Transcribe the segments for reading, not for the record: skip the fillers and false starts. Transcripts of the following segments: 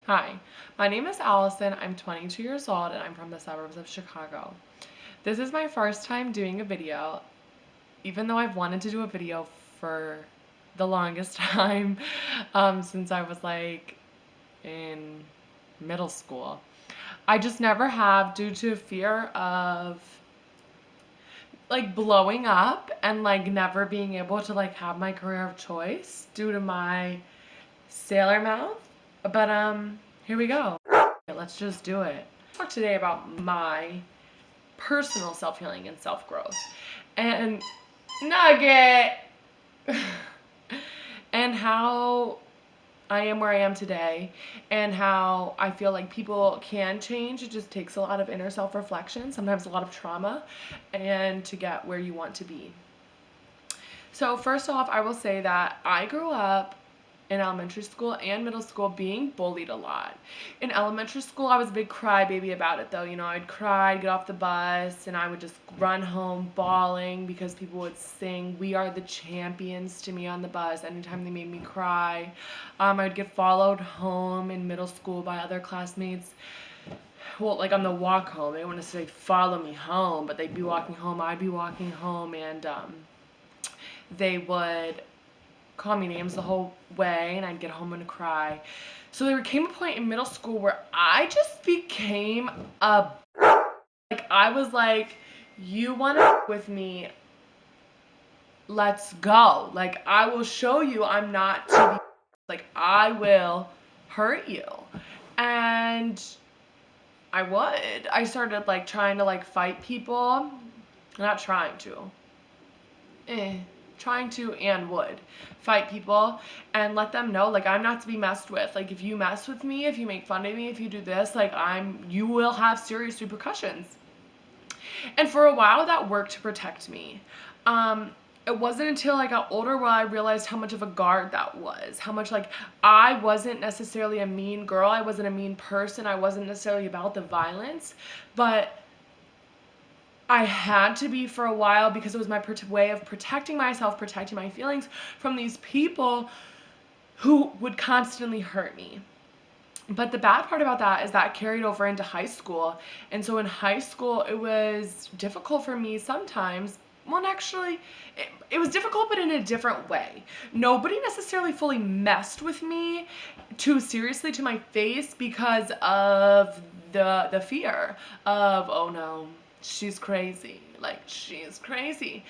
Hi, my name is Allison. I'm 22 years old and I'm from the suburbs of Chicago. This is my first time doing a video, even though I've wanted to do a video for the longest time, since I was like in middle school. I just never have due to fear of like blowing up and like never being able to like have my career of choice due to my sailor mouth. But here we go. Let's just do it. Talk today about my personal self-healing and self-growth. And Nugget and how I am where I am today and how I feel like people can change. It just takes a lot of inner self-reflection, sometimes a lot of trauma, and to get where you want to be. So first off, I will say that I grew up in elementary school and middle school being bullied a lot. In elementary school, I was a big crybaby about it though. You know, I'd cry, get off the bus, and I would just run home bawling because people would sing "We Are the Champions" to me on the bus anytime they made me cry. I'd get followed home in middle school by other classmates. Well, like on the walk home, they wouldn't say follow me home, but they'd be walking home, I'd be walking home, and they would call me names the whole way, and I'd get home and cry. So there came a point in middle school where I just became a like I was like, you want to with me? Let's go. Like I will show you I'm not to be like I will hurt you. And I would. I started like trying to like fight people. Not trying to. Trying to and would fight people and let them know like I'm not to be messed with. Like if you mess with me, if you make fun of me, if you do this, like you will have serious repercussions. And for a while that worked to protect me. It wasn't until I got older where I realized how much of a guard that was. How much like I wasn't necessarily a mean girl. I wasn't a mean person. I wasn't necessarily about the violence, but I had to be for a while because it was my way of protecting myself, protecting my feelings from these people who would constantly hurt me. But the bad part about that is that carried over into high school. And so in high school, it was difficult for me sometimes. Well, actually, it was difficult, but in a different way. Nobody necessarily fully messed with me too seriously to my face because of the fear of, oh no, she's crazy. Like, she's crazy.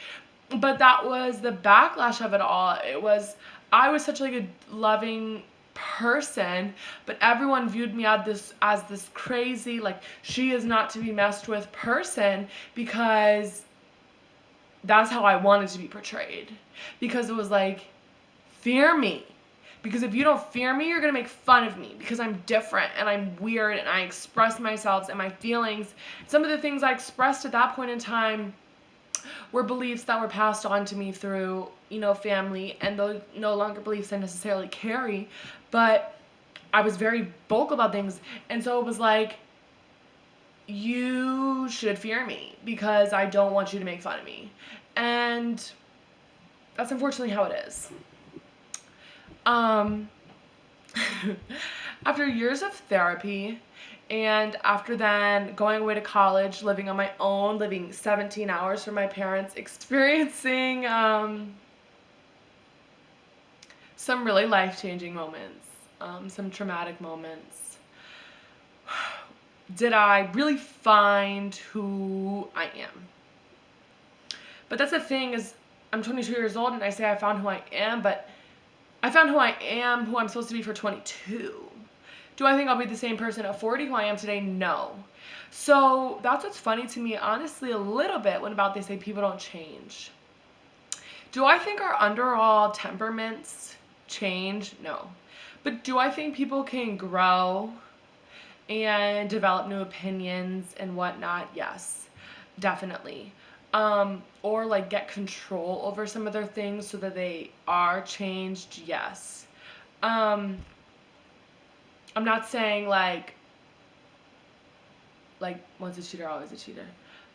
But that was the backlash of it all. I was such like a loving person, but everyone viewed me as this crazy, like she is not to be messed with person because that's how I wanted to be portrayed. Because it was like, fear me. Because if you don't fear me, you're going to make fun of me because I'm different and I'm weird and I express myself and my feelings. Some of the things I expressed at that point in time were beliefs that were passed on to me through, family, and those no longer beliefs I necessarily carry, but I was very vocal about things, and so it was like, you should fear me because I don't want you to make fun of me, and that's unfortunately how it is. After years of therapy, and after then going away to college, living on my own, living 17 hours from my parents, experiencing some really life-changing moments, some traumatic moments, did I really find who I am? But that's the thing is, I'm 22 years old and I say I found who I am, but I found who I am, who I'm supposed to be for 22. Do I think I'll be the same person at 40 who I am today? No. So that's what's funny to me, honestly, a little bit when they say people don't change. Do I think our underall temperaments change? No. But do I think people can grow and develop new opinions and whatnot? Yes, definitely. Or like get control over some of their things so that they are changed? Yes. I'm not saying like once a cheater, always a cheater.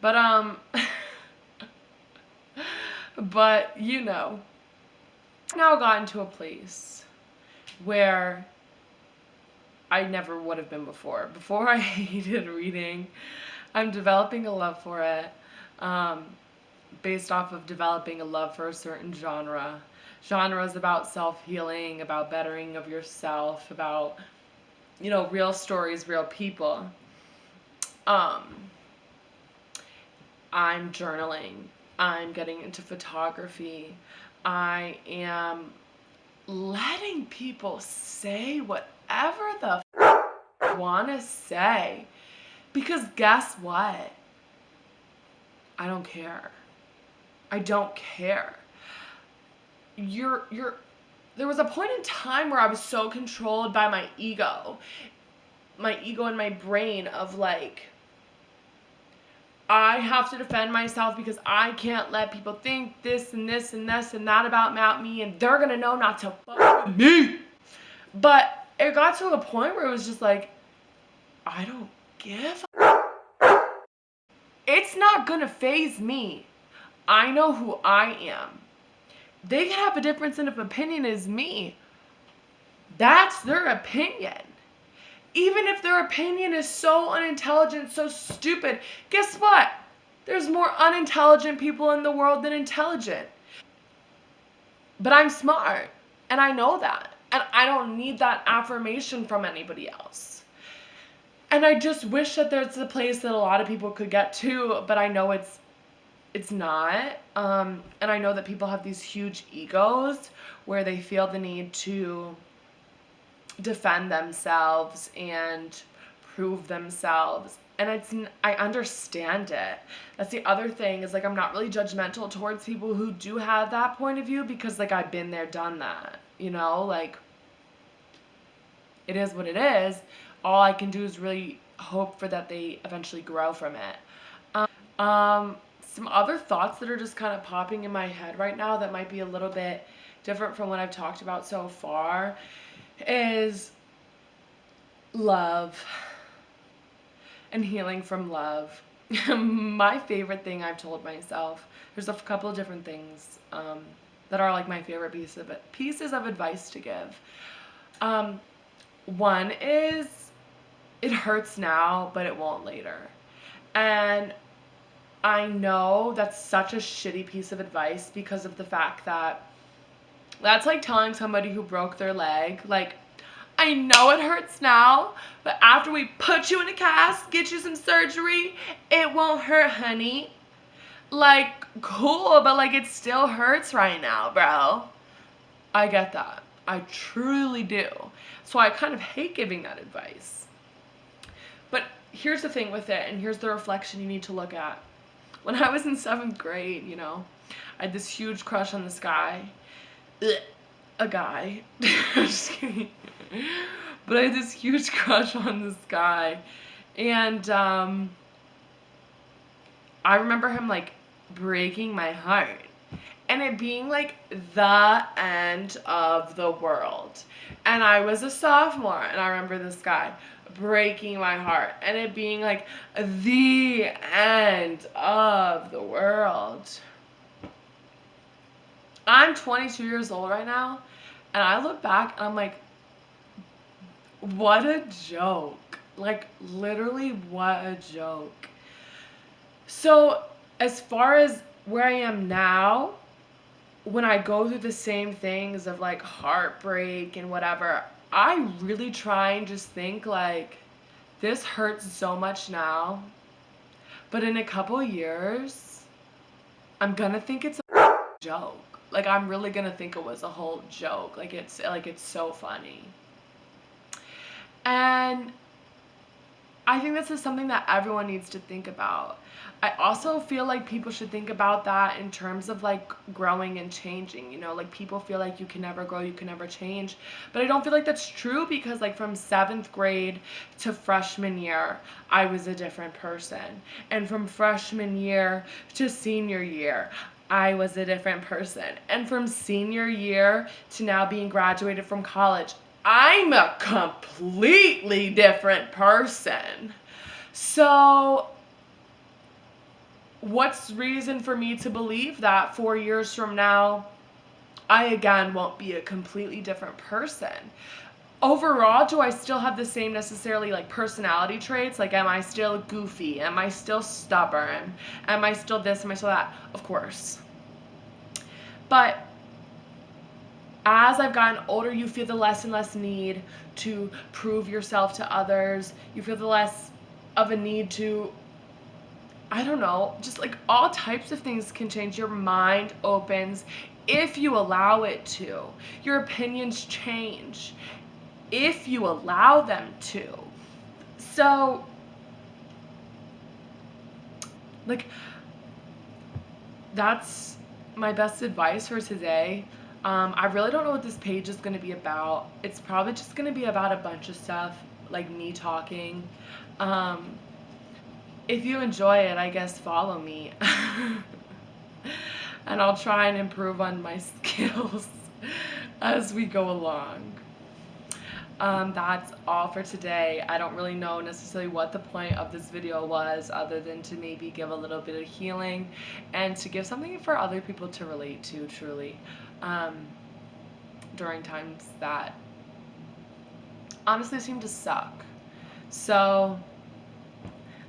But but now gotten to a place where I never would have been before. Before I hated reading. I'm developing a love for it, um, based off of developing a love for a certain genre. Genres about self-healing, about bettering of yourself, about, real stories, real people. Um, I'm journaling. I'm getting into photography. I am letting people say whatever the want to say. Because guess what? I don't care. I don't care. There was a point in time where I was so controlled by my ego and my brain of like, I have to defend myself because I can't let people think this and this and this and that about me, and they're gonna know not to fuck with me. But it got to a point where it was just like, I don't give it's not gonna phase me. I know who I am. They can have a difference of opinion as me. That's their opinion. Even if their opinion is so unintelligent, so stupid, guess what? There's more unintelligent people in the world than intelligent. But I'm smart, and I know that. And I don't need that affirmation from anybody else. And I just wish that there's a place that a lot of people could get to, but I know it's not. And I know that people have these huge egos where they feel the need to defend themselves and prove themselves. And I understand it. That's the other thing is like I'm not really judgmental towards people who do have that point of view because like I've been there, done that. Like it is what it is. All I can do is really hope for that they eventually grow from it. Some other thoughts that are just kind of popping in my head right now that might be a little bit different from what I've talked about so far is love and healing from love. My favorite thing I've told myself, there's a couple of different things that are like my favorite pieces of advice to give. One is it hurts now, but it won't later. And I know that's such a shitty piece of advice because of the fact that that's like telling somebody who broke their leg, like, I know it hurts now, but after we put you in a cast, get you some surgery, it won't hurt, honey. Like, cool, but like it still hurts right now, bro. I get that. I truly do. So I kind of hate giving that advice. But here's the thing with it, and here's the reflection you need to look at. When I was in 7th grade, I had this huge crush on this guy. A guy. Just kidding. But I had this huge crush on this guy. And I remember him like breaking my heart. And it being like the end of the world. And I was a sophomore, and I remember this guy breaking my heart. And it being like the end of the world. I'm 22 years old right now, and I look back and I'm like, what a joke. Like, literally, what a joke. So, as far as where I am now, when I go through the same things of like heartbreak and whatever, I really try and just think like, this hurts so much now, but in a couple years, I'm gonna think it's a joke. Like, I'm really gonna think it was a whole joke. Like, it's so funny. And I think this is something that everyone needs to think about. I also feel like people should think about that in terms of like growing and changing, like people feel like you can never grow, you can never change. But I don't feel like that's true because like from 7th grade to freshman year, I was a different person. And from freshman year to senior year, I was a different person. And from senior year to now being graduated from college, I'm a completely different person. So what's reason for me to believe that 4 years from now, I again won't be a completely different person? overall, do I still have the same necessarily like personality traits? Like, am I still goofy? Am I still stubborn? Am I still this? Am I still that? Of course. But as I've gotten older, you feel the less and less need to prove yourself to others. You feel the less of a need to, I don't know, just like all types of things can change. Your mind opens if you allow it to. Your opinions change if you allow them to. So, like, that's my best advice for today. I really don't know what this page is going to be about. It's probably just going to be about a bunch of stuff, like me talking. Um, if you enjoy it, I guess follow me. And I'll try and improve on my skills as we go along. That's all for today. I don't really know necessarily what the point of this video was, other than to maybe give a little bit of healing and to give something for other people to relate to, truly, during times that honestly seem to suck. So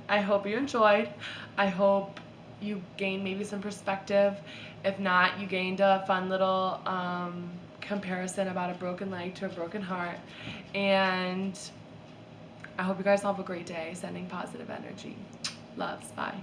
I hope you enjoyed. I hope you gained maybe some perspective. If not, you gained a fun little comparison about a broken leg to a broken heart. And I hope you guys all have a great day. Sending positive energy. Loves. Bye.